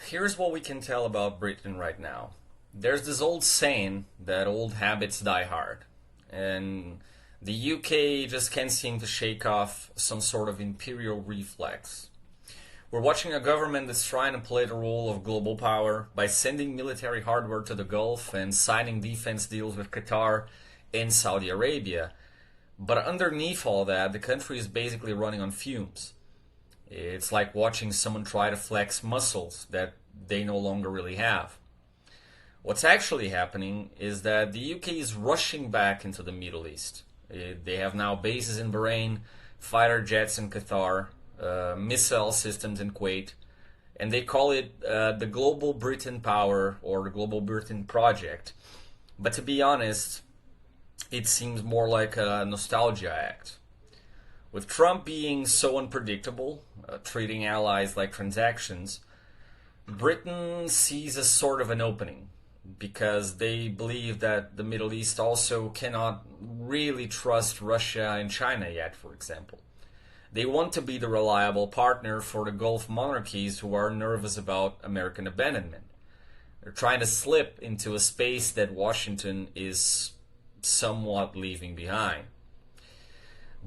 Here's what we can tell about Britain right now. There's this old saying that old habits die hard. And the UK just can't seem to shake off some sort of imperial reflex. We're watching a government that's trying to play the role of global power by sending military hardware to the Gulf and signing defense deals with Qatar and Saudi Arabia. But underneath all that, the country is basically running on fumes. It's like watching someone try to flex muscles that they no longer really have. What's actually happening is that the UK is rushing back into the Middle East. They have now bases in Bahrain, fighter jets in Qatar, missile systems in Kuwait, and they call it the Global Britain Power or the Global Britain Project. But to be honest, it seems more like a nostalgia act. With Trump being so unpredictable, treating allies like transactions, Britain sees a sort of an opening because they believe that the Middle East also cannot really trust Russia and China yet, for example. They want to be the reliable partner for the Gulf monarchies who are nervous about American abandonment. They're trying to slip into a space that Washington is somewhat leaving behind.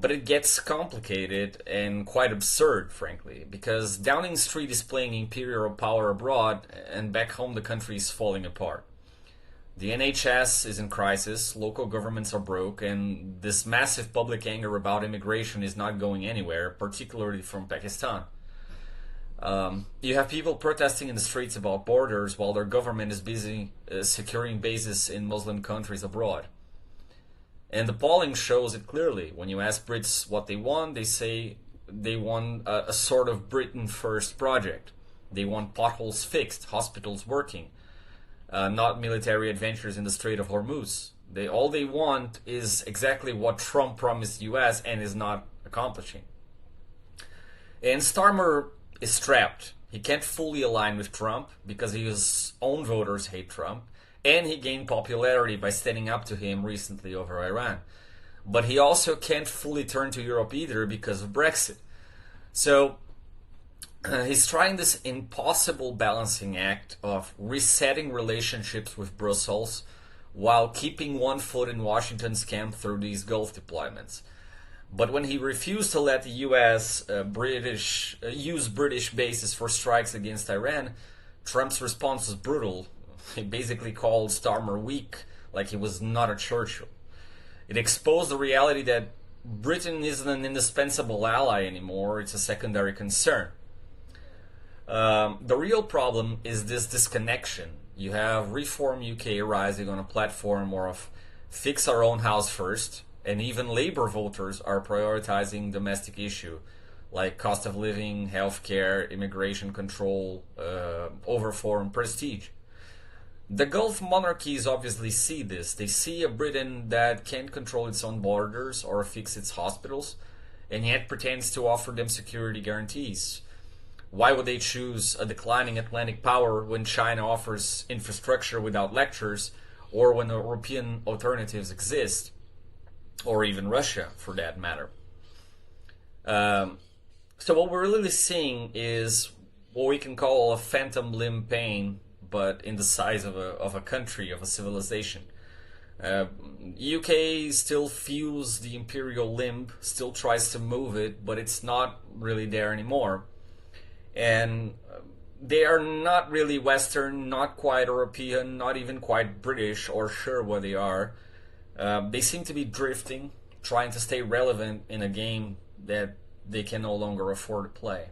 But it gets complicated and quite absurd, frankly, because Downing Street is playing imperial power abroad and back home the country is falling apart. The NHS is in crisis, local governments are broke, and this massive public anger about immigration is not going anywhere, particularly from Pakistan. You have people protesting in the streets about borders while their government is busy securing bases in Muslim countries abroad. And the polling shows it clearly. When you ask Brits what they want, they say they want a sort of Britain First project. They want potholes fixed, hospitals working, not military adventures in the Strait of Hormuz. All they want is exactly what Trump promised the US and is not accomplishing. And Starmer is trapped. He can't fully align with Trump because his own voters hate Trump. And he gained popularity by standing up to him recently over Iran. But he also can't fully turn to Europe either because of Brexit. So he's trying this impossible balancing act of resetting relationships with Brussels while keeping one foot in Washington's camp through these Gulf deployments. But when he refused to let the US use British bases for strikes against Iran, Trump's response was brutal. He basically called Starmer weak, like he was not a Churchill. It exposed the reality that Britain isn't an indispensable ally anymore, it's a secondary concern. The real problem is this disconnection. You have Reform UK rising on a platform of fix our own house first, and even Labour voters are prioritizing domestic issue like cost of living, healthcare, immigration control, over foreign prestige. The Gulf monarchies obviously see this. They see a Britain that can't control its own borders or fix its hospitals, and yet pretends to offer them security guarantees. Why would they choose a declining Atlantic power when China offers infrastructure without lectures, or when European alternatives exist, or even Russia, for that matter? So what we're really seeing is what we can call a phantom limb pain, but in the size of a country, of a civilization. UK still feels the imperial limb, still tries to move it, but it's not really there anymore. And they are not really Western, not quite European, not even quite British or sure what they are. They seem to be drifting, trying to stay relevant in a game that they can no longer afford to play.